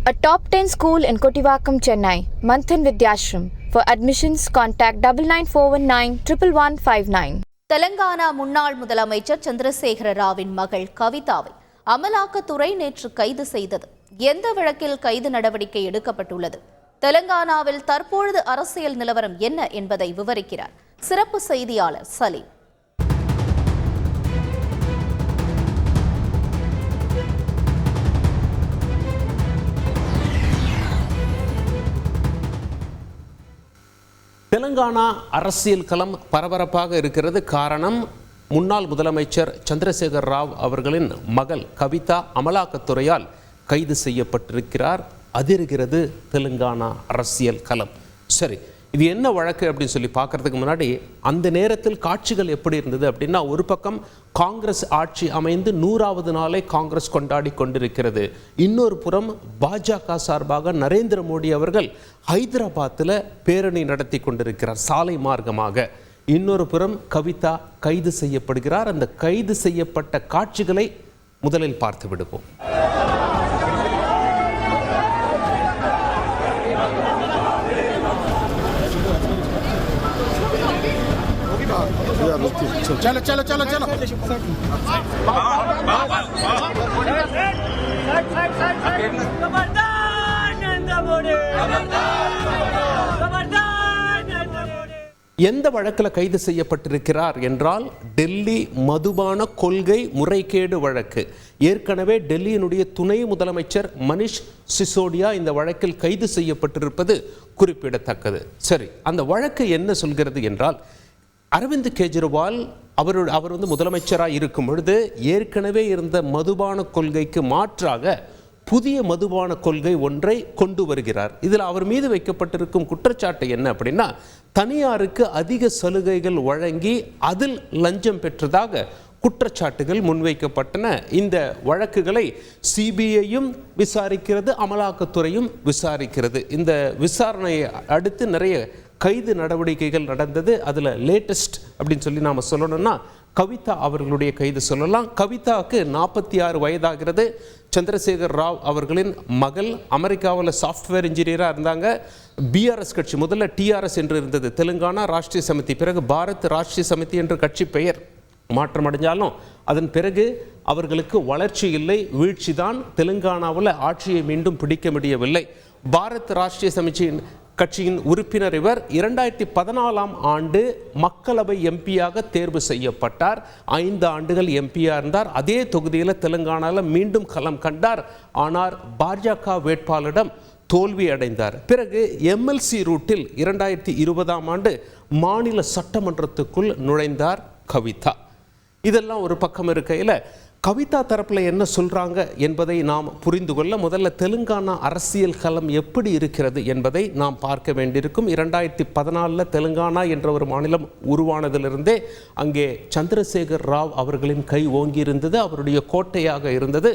A top 10 school in Kottivakkam, Chennai, Manthan Vidyashram. For admissions, contact 99419 11159. Telangana முன்னாள் முதலமைச்சர் சந்திரசேகர ராவின் மகள் கவிதாவை அமலாக்கத்துறை நேற்று கைது செய்தது. எந்த வழக்கில் கைது நடவடிக்கை எடுக்கப்பட்டுள்ளது? தெலங்கானாவில் தற்பொழுது அரசியல் நிலவரம் என்ன என்பதை விவரிக்கிறார் சிறப்பு செய்தியாளர் சலீம். தெலங்கானா அரசியல் களம் பரபரப்பாக இருக்கிறது. காரணம், முன்னாள் முதலமைச்சர் சந்திரசேகர் ராவ் அவர்களின் மகள் கவிதா அமலாக்கத்துறையால் கைது செய்யப்பட்டிருக்கிறார். அதிர்கிறது தெலுங்கானா அரசியல் களம். சரி, இது என்ன வழக்கு அப்படின்னு சொல்லி பார்க்கறதுக்கு முன்னாடி அந்த நேரத்தில் காட்சிகள் எப்படி இருந்தது அப்படின்னா, ஒரு பக்கம் காங்கிரஸ் ஆட்சி அமைந்து 100வது நாளை காங்கிரஸ் கொண்டாடி கொண்டிருக்கிறது. இன்னொரு புறம் பாஜக சார்பாக நரேந்திர மோடி அவர்கள் ஹைதராபாத்தில் பேரணி நடத்தி கொண்டிருக்கிறார் சாலை மார்க்கமாக. இன்னொரு புறம் கவிதா கைது செய்யப்படுகிறார். அந்த கைது செய்யப்பட்ட காட்சிகளை முதலில் பார்த்து விடுவோம். चलो चलो चलो चलो எந்த வழக்கில் கைது செய்யப்பட்டிருக்கிறார் என்றால், டெல்லி மதுபான கொள்கை முறைகேடு வழக்கு. ஏற்கனவே டெல்லியினுடைய துணை முதலமைச்சர் மனிஷ் சிசோடியா இந்த வழக்கில் கைது செய்யப்பட்டிருப்பது குறிப்பிடத்தக்கது. சரி, அந்த வழக்கு என்ன சொல்கிறது என்றால், அரவிந்த் கெஜ்ரிவால் அவர் முதலமைச்சராக இருக்கும் பொழுது ஏற்கனவே இருந்த மதுபான கொள்கைக்கு மாற்றாக புதிய மதுபான கொள்கை ஒன்றை கொண்டு வருகிறார். இதில் அவர் மீது வைக்கப்பட்டிருக்கும் குற்றச்சாட்டு என்ன அப்படின்னா, தனியாருக்கு அதிக சலுகைகள் வழங்கி அதில் லஞ்சம் பெற்றதாக குற்றச்சாட்டுகள் முன்வைக்கப்பட்டன. இந்த வழக்குகளை சிபிஐயும் விசாரிக்கிறது, அமலாக்கத்துறையும் விசாரிக்கிறது. இந்த விசாரணையை அடுத்து நிறைய கைது நடவடிக்கைகள் நடந்தது. அதில் லேட்டஸ்ட் அப்படின்னு சொல்லி நாம் சொல்லணும்னா கவிதா அவர்களுடைய கைது சொல்லலாம். கவிதாவுக்கு 46 வயதாகிறது. சந்திரசேகர் ராவ் அவர்களின் மகள். அமெரிக்காவில் சாஃப்ட்வேர் இன்ஜினியராக இருந்தாங்க. பிஆர்எஸ் கட்சி, முதல்ல டிஆர்எஸ் என்று இருந்தது, தெலுங்கானா ராஷ்ட்ரிய சமிதி, பிறகு பாரத் ராஷ்ட்ரிய சமிதி என்று கட்சி பெயர் மாற்றமடைஞ்சாலும் அதன் பிறகு அவர்களுக்கு வளர்ச்சி இல்லை, வீழ்ச்சி தான். தெலுங்கானாவில் ஆட்சியை மீண்டும் பிடிக்க முடியவில்லை. பாரத் ராஷ்ட்ரிய சமிதியின் கட்சியின் உறுப்பினர் இவர். 2014ஆம் ஆண்டு மக்களவை எம்பியாக தேர்வு செய்யப்பட்டார். 5 ஆண்டுகள் எம்பியாக இருந்தார். அதே தொகுதியில் தெலுங்கானாவில் மீண்டும் களம் கண்டார். ஆனால் பாஜக வேட்பாளரிடம் தோல்வி அடைந்தார். பிறகு எம்எல்சி ரூட்டில் 2020ஆம் ஆண்டு மாநில சட்டமன்றத்துக்குள் நுழைந்தார் கவிதா. இதெல்லாம் ஒரு பக்கம் இருக்கையில், கவிதா தரப்பில் என்ன சொல்கிறாங்க என்பதை நாம் புரிந்து கொள்ள முதல்ல தெலுங்கானா அரசியல் களம் எப்படி இருக்கிறது என்பதை நாம் பார்க்க வேண்டியிருக்கும். 2014 தெலுங்கானா என்ற ஒரு மாநிலம் உருவானதிலிருந்தே அங்கே சந்திரசேகர் ராவ் அவர்களின் கை ஓங்கி இருந்தது, அவருடைய கோட்டையாக இருந்தது.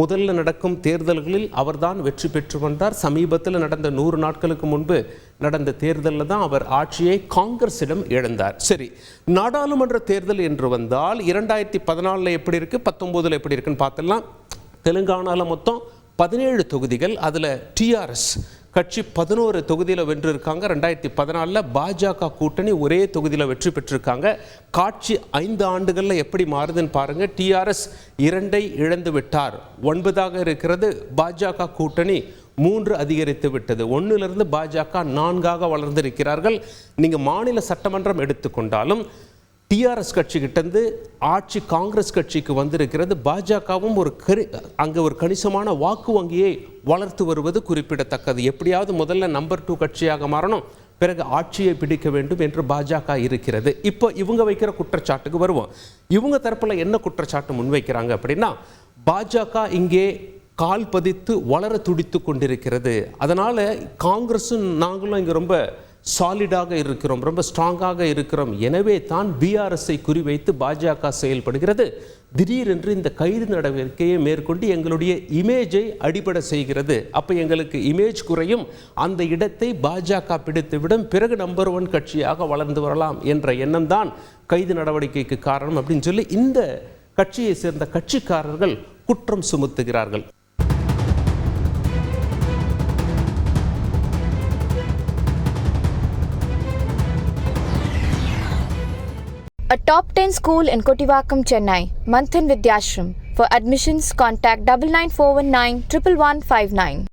முதல்ல நடக்கும் தேர்தல்களில் அவர்தான் வெற்றி பெற்று வந்தார். சமீபத்தில் நடந்த 100 நாட்களுக்கு முன்பு நடந்த தேர்தலில் தான் அவர் ஆட்சியை காங்கிரஸிடம் இழந்தார். சரி, நாடாளுமன்ற தேர்தல் என்று வந்தால் 2014 எப்படி இருக்கு, 19 எப்படி இருக்குன்னு பார்த்துடலாம். தெலுங்கானாவில் மொத்தம் 17 தொகுதிகள். அதில் டிஆர்எஸ் கட்சி 11 தொகுதியில் வென்றிருக்காங்க. 2014 பாஜக கூட்டணி ஒரே தொகுதியில் வெற்றி பெற்றிருக்காங்க. காட்சி 5 ஆண்டுகளில் எப்படி மாறுதுன்னு பாருங்க. டிஆர்எஸ் 2ஐ இழந்து விட்டார், 9ஆக இருக்கிறது. பாஜக கூட்டணி 3 அதிகரித்து விட்டது. 1லிருந்து பாஜக 4ஆக வளர்ந்திருக்கிறார்கள். நீங்கள் மாநில சட்டமன்றம் எடுத்துக்கொண்டாலும் டிஆர்எஸ் கட்சிக்கிட்டேருந்து ஆட்சி காங்கிரஸ் கட்சிக்கு வந்திருக்கிறது. பாஜகவும் அங்கே ஒரு கணிசமான வாக்கு வங்கியை வளர்த்து வருவது குறிப்பிடத்தக்கது. எப்படியாவது முதல்ல நம்பர் 2 கட்சியாக மாறணும், பிறகு ஆட்சியை பிடிக்க வேண்டும் என்று பாஜக இருக்கிறது. இப்போ இவங்க வைக்கிற குற்றச்சாட்டுக்கு வருவோம். இவங்க தரப்பில் என்ன குற்றச்சாட்டு முன்வைக்கிறாங்க அப்படின்னா, பாஜக இங்கே கால் பதித்து வளர துடித்து கொண்டிருக்கிறது. அதனால் காங்கிரஸும் நாங்களும் இங்கே ரொம்ப சாலிடாக இருக்கிறோம், ரொம்ப ஸ்ட்ராங்காக இருக்கிறோம். எனவே தான் பிஆர்எஸ்ஐ குறிவைத்து பாஜக செயல்படுகிறது. திடீரென்று இந்த கைது நடவடிக்கையை மேற்கொண்டு எங்களுடைய இமேஜை அடிபட செய்கிறது. அப்போ எங்களுக்கு இமேஜ் குறையும், அந்த இடத்தை பாஜக பிடித்துவிடும், பிறகு நம்பர் 1 கட்சியாக வளர்ந்து வரலாம் என்ற எண்ணம் தான் கைது நடவடிக்கைக்கு காரணம் அப்படின்னு சொல்லி இந்த கட்சியை சேர்ந்த கட்சிக்காரர்கள் குற்றம் சுமத்துகிறார்கள். A top 10 school in Kotivakkam, Chennai, Manthan Vidyashram. For admissions, contact 9941911159.